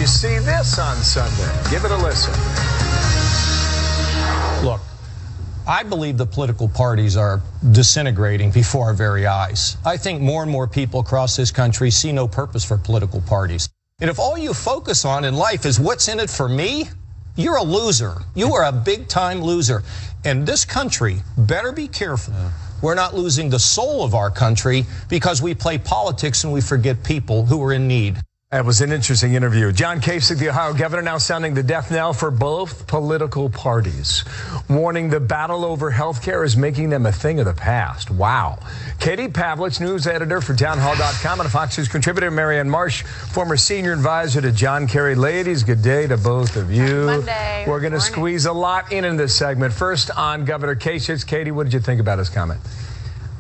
see this on Sunday? Give it a listen. Look, I believe the political parties are disintegrating before our very eyes. I think more and more people across this country see no purpose for political parties. And if all you focus on in life is what's in it for me, you're a loser. You are a big-time loser. And this country better be careful. We're not losing the soul of our country because we play politics and we forget people who are in need. That was an interesting interview. John Kasich, the Ohio governor, now sounding the death knell for both political parties, warning the battle over health care is making them a thing of the past. Wow. Katie Pavlich, news editor for townhall.com, and Fox News contributor Marianne Marsh, former senior advisor to John Kerry. Ladies, good day to both of you. Monday. We're going to squeeze a lot in this segment. First on Governor Kasich. Katie, what did you think about his comment?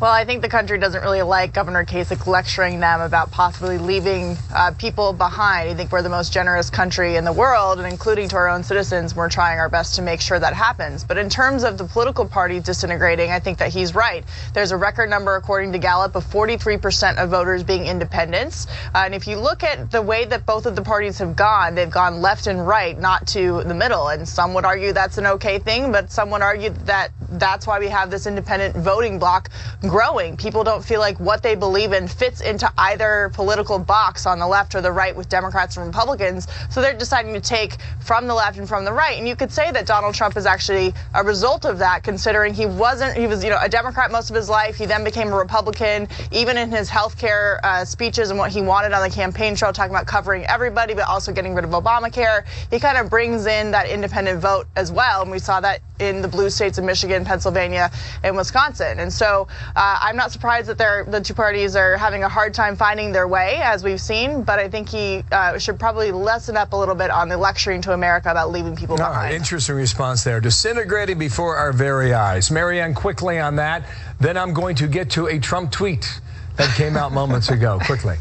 Well, I think the country doesn't really like Governor Kasich lecturing them about possibly leaving people behind. I think we're the most generous country in the world, and including to our own citizens, we're trying our best to make sure that happens. But in terms of the political party disintegrating, I think that he's right. There's a record number, according to Gallup, of 43% of voters being independents. And if you look at the way that both of the parties have gone, they've gone left and right, not to the middle. And some would argue that's an okay thing, but some would argue that that's why we have this independent voting bloc growing. People don't feel like what they believe in fits into either political box on the left or the right with Democrats and Republicans. So they're deciding to take from the left and from the right. And you could say that Donald Trump is actually a result of that, considering he was, a Democrat most of his life. He then became a Republican, even in his health care speeches and what he wanted on the campaign trail, talking about covering everybody, but also getting rid of Obamacare. He kind of brings in that independent vote as well. And we saw that in the blue states of Michigan, Pennsylvania, and Wisconsin. And so I'm not surprised that the two parties are having a hard time finding their way, as we've seen, but I think he should probably lessen up a little bit on the lecturing to America about leaving people behind. Interesting response there. Disintegrating before our very eyes. Marianne, quickly on that. Then I'm going to get to a Trump tweet that came out moments ago. Quickly.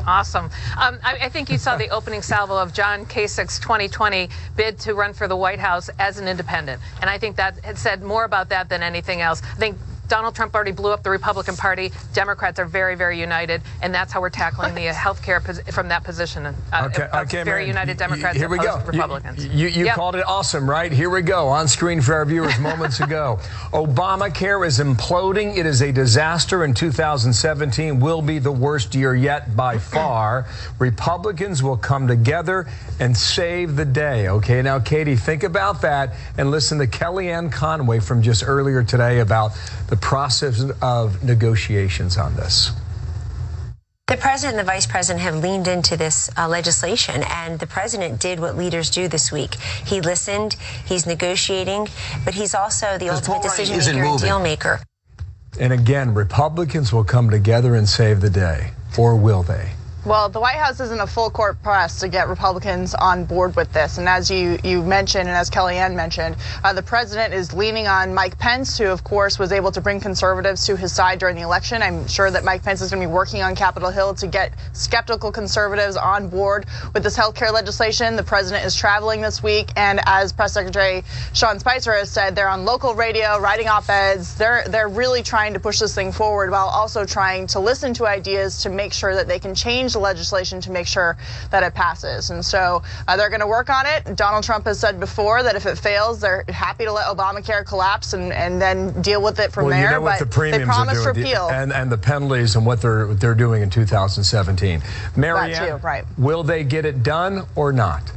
Awesome. I think you saw the opening salvo of John Kasich's 2020 bid to run for the White House as an independent. And I think that had said more about that than anything else. I think Donald Trump already blew up the Republican Party. Democrats are very, very united, and that's how we're tackling the health care from that position. Okay, very man. united Democrats Here we go. Republicans. You called it awesome, right? Here we go. On screen for our viewers moments ago. Obamacare is imploding. It is a disaster, and 2017 will be the worst year yet by far. Republicans will come together and save the day. Okay, now, Katie, think about that and listen to Kellyanne Conway from just earlier today about the process of negotiations on this. The president and the vice president have leaned into this legislation, and the president did what leaders do this week. He listened, he's negotiating, but he's also the ultimate decision maker and deal maker. And again, Republicans will come together and save the day, or will they? Well, the White House is in a full court press to get Republicans on board with this. And as you mentioned, and as Kellyanne mentioned, the president is leaning on Mike Pence, who, of course, was able to bring conservatives to his side during the election. I'm sure that Mike Pence is going to be working on Capitol Hill to get skeptical conservatives on board with this health care legislation. The president is traveling this week. And as Press Secretary Sean Spicer has said, they're on local radio, writing op-eds. They're really trying to push this thing forward while also trying to listen to ideas to make sure that they can change the legislation to make sure that it passes. And so they're going to work on it. Donald Trump has said before that if it fails, they're happy to let Obamacare collapse and then deal with it from there. You know what the premiums they promise are doing, repeal. and the penalties and what they're doing in 2017. Marianne, that too, right. Will they get it done or not?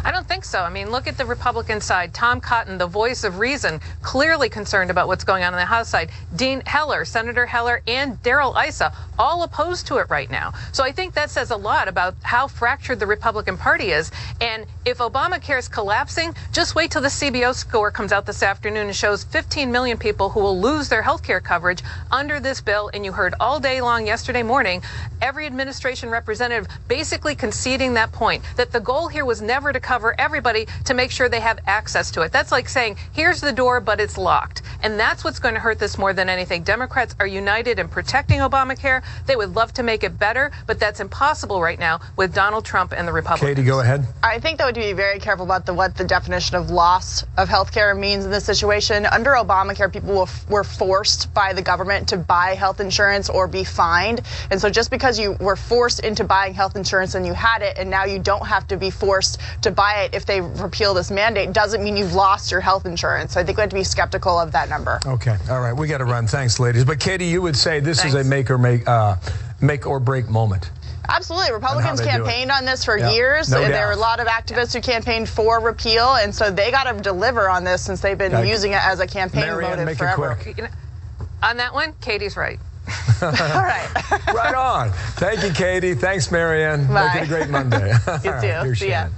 I don't think so. I mean, look at the Republican side. Tom Cotton, the voice of reason, clearly concerned about what's going on the House side. Dean Heller, Senator Heller, and Darrell Issa, all opposed to it right now. So I think that says a lot about how fractured the Republican Party is. And if Obamacare is collapsing, just wait till the CBO score comes out this afternoon and shows 15 million people who will lose their health care coverage under this bill. And you heard all day long yesterday morning, every administration representative basically conceding that point, that the goal here was never to cover everybody to make sure they have access to it. That's like saying, here's the door, but it's locked. And that's what's going to hurt this more than anything. Democrats are united in protecting Obamacare. They would love to make it better, but that's impossible right now with Donald Trump and the Republicans. Katie, go ahead. I think that would be very careful about what the definition of loss of health care means in this situation. Under Obamacare, people were forced by the government to buy health insurance or be fined. And so just because you were forced into buying health insurance and you had it, and now you don't have to be forced to buy it if they repeal this mandate, doesn't mean you've lost your health insurance. So I think we have to be skeptical of that number. Okay. All right. We got to run. Thanks, ladies. But Katie, you would say this is a make or break moment. Absolutely. Republicans campaigned on this for years. No there were a lot of activists who campaigned for repeal, and so they got to deliver on this since they've been using it as a campaign motive forever. On that one, Katie's right. All right. Right on. Thank you, Katie. Thanks, Marianne. Bye. Make it a great Monday. You too. Here's See ya. Shannon.